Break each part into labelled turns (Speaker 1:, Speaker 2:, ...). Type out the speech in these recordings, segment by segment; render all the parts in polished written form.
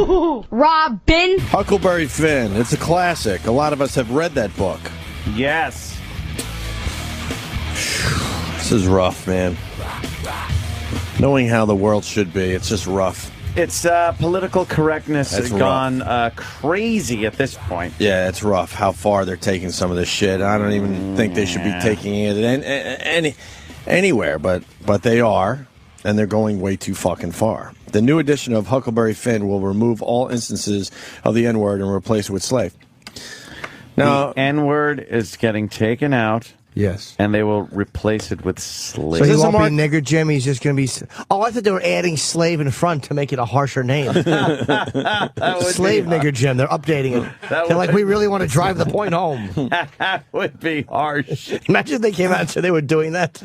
Speaker 1: HooHooHooRobin.
Speaker 2: Huckleberry Finn. It's a classic. A lot of us have read that book.
Speaker 3: Yes.
Speaker 2: This is rough, man. Knowing how the world should be, it's just rough.
Speaker 3: It's political correctness has gone crazy at this point.
Speaker 2: Yeah, it's rough how far they're taking some of this shit. I don't even think they should be taking it anywhere, but they are, and they're going way too fucking far. The new edition of Huckleberry Finn will remove all instances of the N-word and replace it with slave. Now,
Speaker 3: the N-word is getting taken out.
Speaker 4: Yes.
Speaker 3: And they will replace it with slave.
Speaker 4: So he won't be Nigger Jim, he's just going to be... Oh, I thought they were adding slave in front to make it a harsher name. Slave Nigger Jim, they're updating it. They're like, we really want to drive the point home.
Speaker 3: That would be harsh.
Speaker 4: Imagine if they came out and said they were doing that.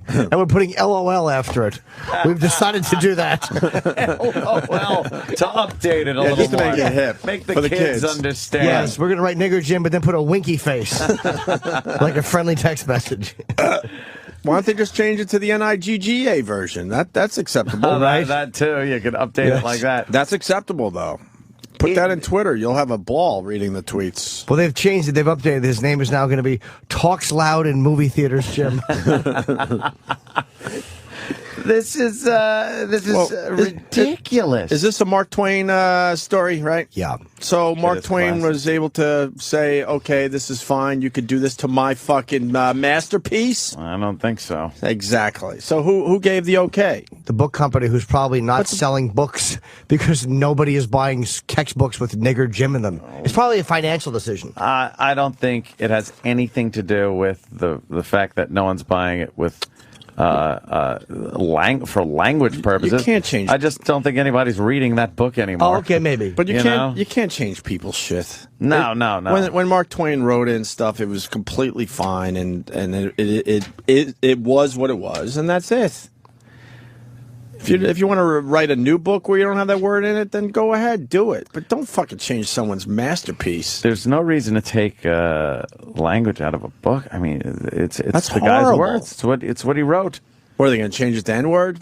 Speaker 4: And we're putting LOL after it. We've decided to do that.
Speaker 3: LOL. To update it a little
Speaker 2: just to
Speaker 3: more.
Speaker 2: make it hip.
Speaker 3: Make the kids understand.
Speaker 4: Yes, we're going to write Nigger Jim, but then put a winky face. Like a friendly text message.
Speaker 2: Why don't they just change it to the NIGGA version? That's acceptable, right?
Speaker 3: That too. You could update it like that.
Speaker 2: That's acceptable, though. Put that in Twitter. You'll have a ball reading the tweets.
Speaker 4: Well, they've changed it. They've updated. His name is now going to be Talks Loud in Movie Theaters, Jim.
Speaker 3: This is ridiculous.
Speaker 2: Is this a Mark Twain story, right?
Speaker 4: Yeah.
Speaker 2: So Mark Twain was able to say, okay, this is fine. You could do this to my fucking masterpiece?
Speaker 3: I don't think so.
Speaker 2: Exactly. So who gave the okay?
Speaker 4: The book company, who's probably not selling books because nobody is buying textbooks with Nigger Jim in them. It's probably a financial decision.
Speaker 3: I don't think it has anything to do with the fact that no one's buying it with... for language purposes.
Speaker 2: You can't change.
Speaker 3: I just don't think anybody's reading that book anymore.
Speaker 4: Oh, okay, maybe.
Speaker 2: But you can't change people's shit.
Speaker 3: No.
Speaker 2: When Mark Twain wrote in stuff, it was completely fine, and it was what it was, and that's it. If you want to write a new book where you don't have that word in it, then go ahead, do it. But don't fucking change someone's masterpiece.
Speaker 3: There's no reason to take language out of a book. I mean, it's
Speaker 2: That's
Speaker 3: the
Speaker 2: horrible.
Speaker 3: guy's words. It's what he wrote.
Speaker 2: What, are they going to change it to N-word?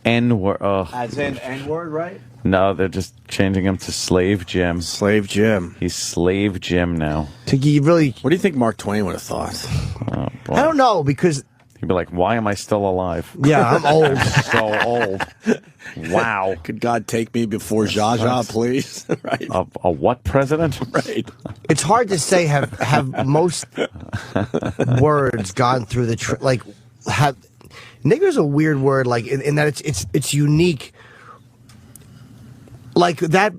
Speaker 3: N-word. Oh.
Speaker 2: As in N-word, right?
Speaker 3: No, they're just changing him to Slave Jim.
Speaker 2: Slave Jim.
Speaker 3: He's Slave Jim now.
Speaker 2: What do you think Mark Twain would have thought?
Speaker 3: Oh, boy.
Speaker 4: I don't know, because...
Speaker 3: He'd be like, why am I still alive?
Speaker 4: Yeah, I'm old.
Speaker 3: So old. Wow.
Speaker 2: Could God take me before Zsa Zsa, please? Right.
Speaker 3: A what president?
Speaker 2: Right.
Speaker 4: It's hard to say have most words gone through the nigger's a weird word, like in that it's unique. Like that.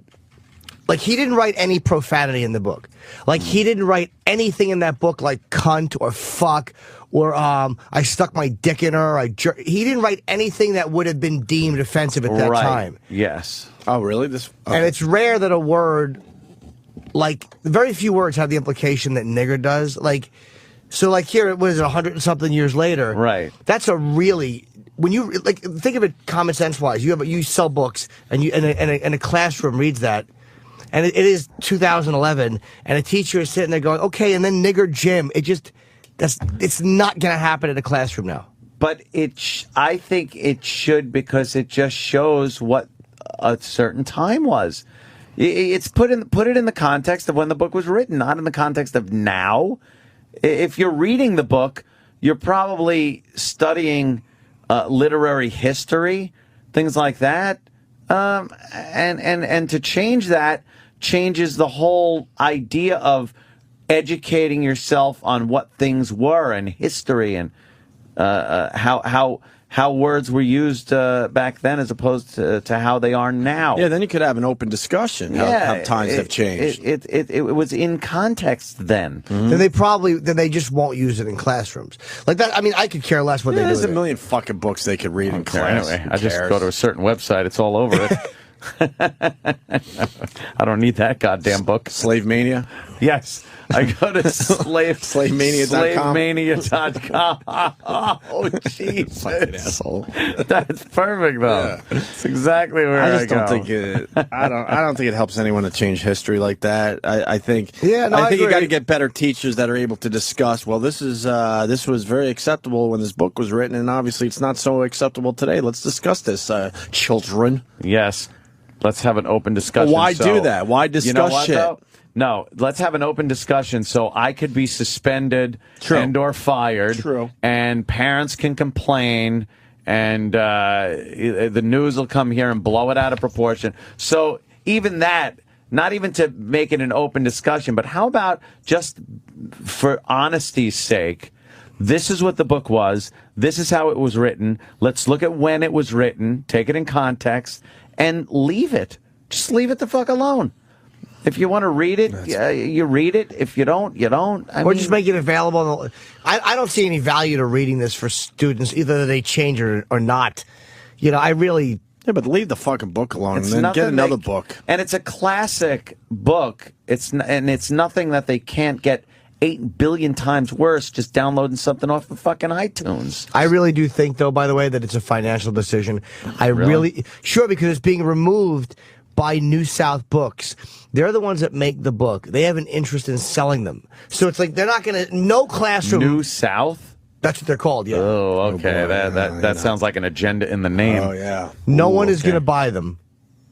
Speaker 4: Like, he didn't write any profanity in the book. Like, he didn't write anything in that book like cunt or fuck or I stuck my dick in her. He didn't write anything that would have been deemed offensive at that time.
Speaker 3: Yes.
Speaker 2: Oh, really?
Speaker 4: And it's rare that a word, like, very few words have the implication that nigger does. Like, so, like, here, it was 100 and something years later.
Speaker 3: Right.
Speaker 4: That's a really... When you, like, think of it common sense-wise. You sell books, and a classroom reads that. And it is 2011, and a teacher is sitting there going, okay, and then Nigger Jim. It's not going to happen in a classroom now.
Speaker 3: But I think it should, because it just shows what a certain time was. It's put it in the context of when the book was written, not in the context of now. If you're reading the book, you're probably studying literary history, things like that. And to change that changes the whole idea of educating yourself on what things were and history and how words were used back then as opposed to how they are now.
Speaker 2: Yeah, then you could have an open discussion how times have changed.
Speaker 3: It was in context then.
Speaker 4: Mm-hmm. Then they just won't use it in classrooms. Like that. I mean, I could care less what they do.
Speaker 2: There's a million fucking books they could read in class.
Speaker 3: Anyway, I just go to a certain website. It's all over it. I don't need that goddamn book.
Speaker 2: Slave Mania?
Speaker 3: Yes. I go to
Speaker 2: SlaveMania.com.
Speaker 3: SlaveMania.com. Oh, Jesus.
Speaker 2: Fucking asshole.
Speaker 3: That's perfect, though.
Speaker 2: Yeah.
Speaker 3: That's exactly where I go.
Speaker 2: Don't think I don't think it helps anyone to change history like that. I think
Speaker 4: I
Speaker 2: think you
Speaker 4: agree.
Speaker 2: got to get better teachers that are able to discuss, well, this was very acceptable when this book was written, and obviously it's not so acceptable today. Let's discuss this, children.
Speaker 3: Yes. Let's have an open discussion.
Speaker 2: Why do that? Why discuss
Speaker 3: you know what,
Speaker 2: shit?
Speaker 3: though? No, let's have an open discussion so I could be suspended and or fired.
Speaker 2: True.
Speaker 3: And parents can complain, and the news will come here and blow it out of proportion. So even that, not even to make it an open discussion, but how about just for honesty's sake, this is what the book was, this is how it was written, let's look at when it was written, take it in context, and leave it. Just leave it the fuck alone. If you want to read it, you read it. If you don't, you don't.
Speaker 4: Or just make it available. I don't see any value to reading this for students, either they change or not. You know, I really...
Speaker 2: Yeah, but leave the fucking book alone and then get another book.
Speaker 3: And it's a classic book. It's nothing that they can't get 8 billion times worse just downloading something off of fucking iTunes.
Speaker 4: I really do think, though, by the way, that it's a financial decision. Sure, because it's being removed by New South Books. They're the ones that make the book. They have an interest in selling them. So it's like they're not going to... No classroom...
Speaker 3: New South?
Speaker 4: That's what they're called, yeah.
Speaker 3: Oh, okay. That sounds like an agenda in the name.
Speaker 2: Oh, yeah.
Speaker 4: No one is going to buy them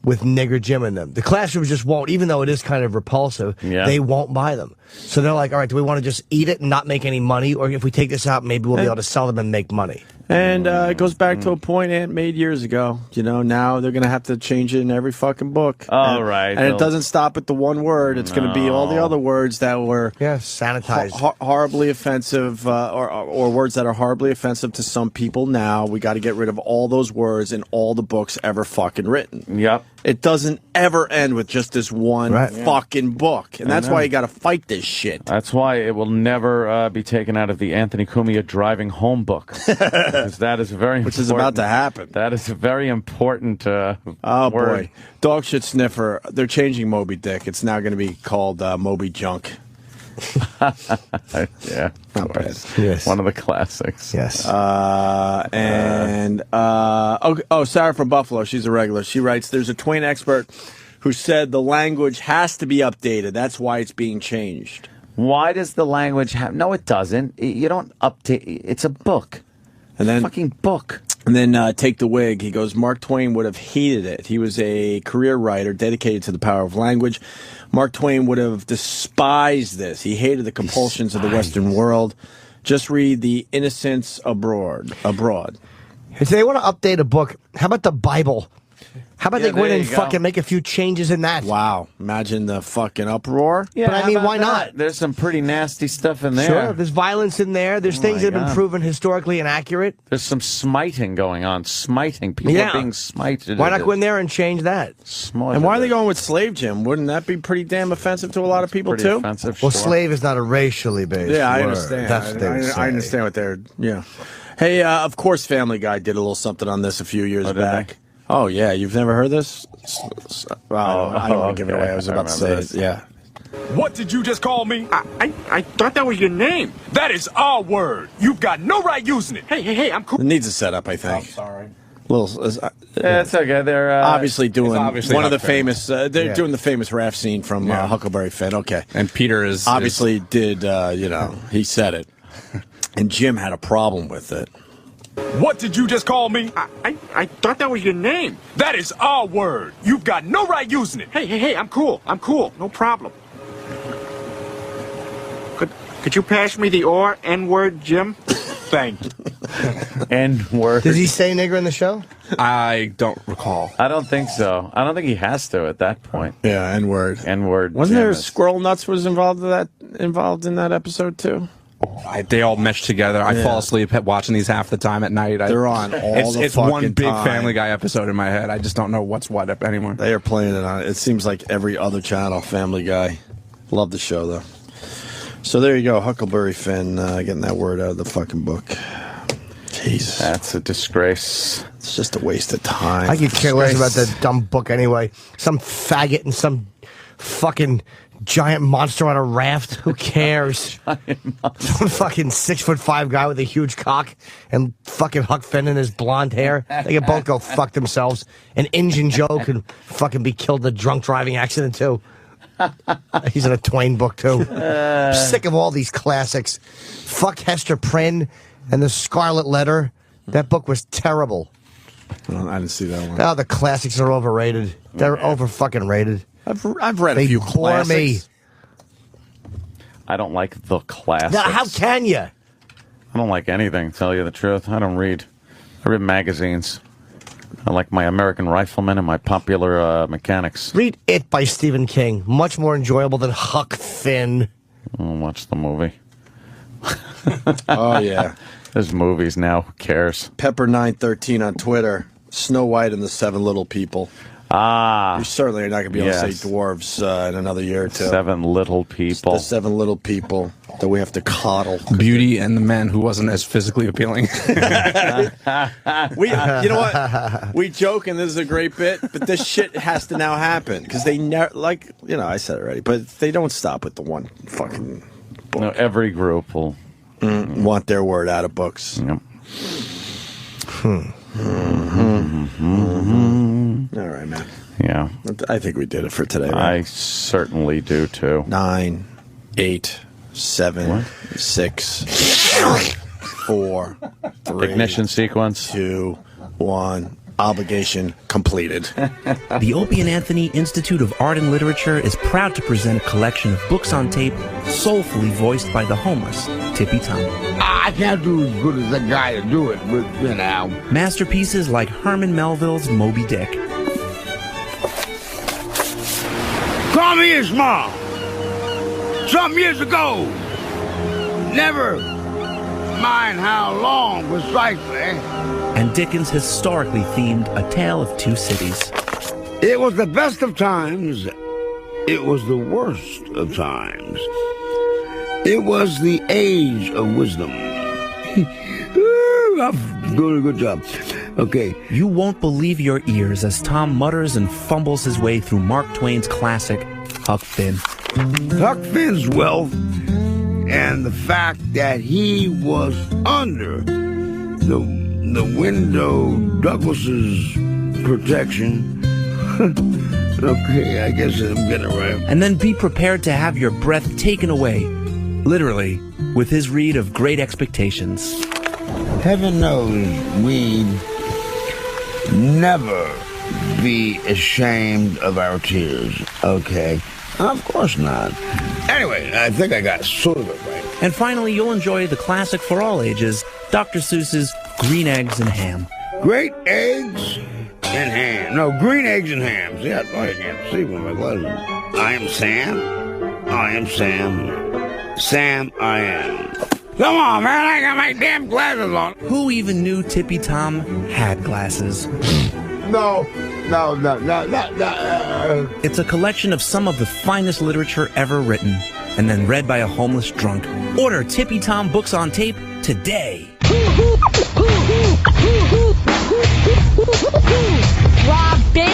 Speaker 4: with Nigger Jim in them. The classrooms just won't, even though it is kind of repulsive, they won't buy them. So they're like, all right, do we want to just eat it and not make any money? Or if we take this out, maybe we'll be able to sell them and make money.
Speaker 2: And it goes back to a point Ant made years ago. You know, now they're going to have to change it in every fucking book.
Speaker 3: All right.
Speaker 2: And it doesn't stop at the one word. It's going to be all the other words that were
Speaker 4: sanitized,
Speaker 2: horribly offensive, or words that are horribly offensive to some people now. We got to get rid of all those words in all the books ever fucking written.
Speaker 3: Yep.
Speaker 2: It doesn't ever end with just this one fucking book. And that's why you got to fight this shit.
Speaker 3: That's why it will never be taken out of the Anthony Cumia driving home book. Because that is very
Speaker 2: Which is about to happen.
Speaker 3: That is a very important word.
Speaker 2: Boy. Dog shit sniffer. They're changing Moby Dick. It's now going to be called Moby Junk.
Speaker 3: Yeah.
Speaker 2: Not bad.
Speaker 4: Yes.
Speaker 3: One of the classics.
Speaker 4: Yes.
Speaker 2: Sarah from Buffalo, she's a regular. She writes, there's a Twain expert who said the language has to be updated. That's why it's being changed.
Speaker 3: Why does the language have... No, it doesn't. You don't update... It's a book.
Speaker 2: And then,
Speaker 3: fucking book.
Speaker 2: And then Take the Wig. He goes, Mark Twain would have hated it. He was a career writer dedicated to the power of language. Mark Twain would have despised this. He hated the compulsions of the Western world. Just read The Innocents Abroad.
Speaker 4: If they want to update a book, how about the Bible? How about they go in and fucking make a few changes in that?
Speaker 2: Wow. Imagine the fucking uproar.
Speaker 4: Yeah, but I mean, why not?
Speaker 3: There's some pretty nasty stuff in there.
Speaker 4: Sure, there's violence in there. There's things that have been proven historically inaccurate.
Speaker 3: There's some smiting going on. Smiting. People are being smited.
Speaker 4: Why not go in there and change that?
Speaker 2: And why are they going with slave, Jim? Wouldn't that be pretty damn offensive to a lot of people, too?
Speaker 3: Offensive,
Speaker 4: well, slave is not a racially based word.
Speaker 2: I understand.
Speaker 4: That's what
Speaker 2: I understand what they're... Yeah. Hey, of course Family Guy did a little something on this a few years back. Oh, yeah. You've never heard this? I don't want to give it away. I was about to say it. Yeah.
Speaker 1: What did you just call me? I thought that was your name. That is our word. You've got no right using it. Hey, I'm cool.
Speaker 2: It needs a setup, I think.
Speaker 1: I'm sorry.
Speaker 3: It's okay. They're
Speaker 2: obviously doing
Speaker 1: obviously
Speaker 2: one of the
Speaker 1: Huck Finn.
Speaker 2: famous. They're doing the famous rap scene from Huckleberry Finn. Okay.
Speaker 1: And Peter is...
Speaker 2: Obviously did, he said it. And Jim had a problem with it.
Speaker 1: What did you just call me? I thought that was your name. That is our word. You've got no right using it. Hey, I'm cool. No problem. Could you pass me the N-word, Jim? Thank you.
Speaker 3: N-word.
Speaker 4: Does he say nigger in the show?
Speaker 1: I don't recall.
Speaker 3: I don't think so. I don't think he has to at that point.
Speaker 2: Yeah, N-word.
Speaker 3: N-word.
Speaker 2: Wasn't there Squirrel Nuts was involved in that episode too?
Speaker 5: They all mesh together. I fall asleep watching these half the time at night.
Speaker 2: They're on all the
Speaker 5: It's
Speaker 2: fucking
Speaker 5: one big
Speaker 2: time.
Speaker 5: Family Guy episode in my head. I just don't know what's what up anymore.
Speaker 2: They are playing it on. It seems like every other channel. Family Guy. Love the show though. So there you go, Huckleberry Finn getting that word out of the fucking book. Jesus,
Speaker 3: that's a disgrace.
Speaker 2: It's just a waste of time.
Speaker 4: I could care less about that dumb book anyway. Some faggot and some fucking giant monster on a raft. Who cares? Some fucking 6'5" guy with a huge cock and fucking Huck Finn in his blonde hair. They can both go fuck themselves. And Injun Joe could fucking be killed in a drunk driving accident too. He's in a Twain book too. I'm sick of all these classics. Fuck Hester Prynne and the Scarlet Letter. That book was terrible.
Speaker 2: Well, I didn't see that one.
Speaker 4: Oh, the classics are overrated. They're over fucking rated.
Speaker 2: I've read
Speaker 4: They
Speaker 2: a few
Speaker 4: bore me.
Speaker 2: classics.
Speaker 3: I don't like the classics.
Speaker 4: Now, how can you?
Speaker 3: I don't like anything, to tell you the truth. I don't read. I read magazines. I like my American Rifleman and my Popular Mechanics.
Speaker 4: Read It by Stephen King. Much more enjoyable than Huck Finn.
Speaker 3: I'll watch the movie.
Speaker 2: Oh, yeah.
Speaker 3: There's movies now. Who cares?
Speaker 2: Pepper913 on Twitter. Snow White and the Seven Little People.
Speaker 3: Ah.
Speaker 2: You certainly are not going to be able to
Speaker 3: Yes.
Speaker 2: say dwarves in another year or two.
Speaker 3: Seven Little People.
Speaker 2: The seven little people that we have to coddle.
Speaker 5: Beauty and the Man Who Wasn't as physically appealing.
Speaker 2: You know what? We joke, and this is a great bit, but this shit has to now happen because they never, I said it already, but they don't stop with the one fucking book.
Speaker 3: No, every group will.
Speaker 2: Want their word out of books.
Speaker 3: Yep.
Speaker 2: All right, man.
Speaker 3: Yeah.
Speaker 2: I think we did it for today.
Speaker 3: I
Speaker 2: Right?
Speaker 3: certainly do too.
Speaker 2: 9, 8, 7, 6, 5, 4, 3,
Speaker 3: Ignition sequence.
Speaker 2: 2, 1. Obligation completed.
Speaker 6: The Opie and Anthony Institute of Art and Literature is proud to present a collection of books on tape soulfully voiced by the homeless Tippy Tom.
Speaker 7: I can't do as good as that guy to do it, but,
Speaker 6: Masterpieces like Herman Melville's Moby Dick.
Speaker 7: Call me Ismail. Some years ago. Never mind how long precisely.
Speaker 6: And Dickens' historically themed A Tale of Two Cities.
Speaker 7: It was the best of times. It was the worst of times. It was the age of wisdom. I'm doing a good job. Okay.
Speaker 6: You won't believe your ears as Tom mutters and fumbles his way through Mark Twain's classic, Huck Finn.
Speaker 7: Huck Finn's wealth and the fact that he was under the window Douglas's protection. Okay, I guess I'm getting it right.
Speaker 6: And then be prepared to have your breath taken away, literally, with his read of Great Expectations.
Speaker 7: Heaven knows we'd never be ashamed of our tears, okay? Of course not. Anyway, I think I got sort of it right.
Speaker 6: And finally, you'll enjoy the classic for all ages, Dr. Seuss's Green Eggs and Ham.
Speaker 7: Great eggs and ham. No, green eggs and ham. See, I can't see with my glasses. I am Sam. I am Sam. Sam, I am. Come on, man, I got my damn glasses on.
Speaker 6: Who even knew Tippy Tom had glasses?
Speaker 7: No.
Speaker 6: It's a collection of some of the finest literature ever written, and then read by a homeless drunk. Order Tippy Tom books on tape today.
Speaker 8: Robin,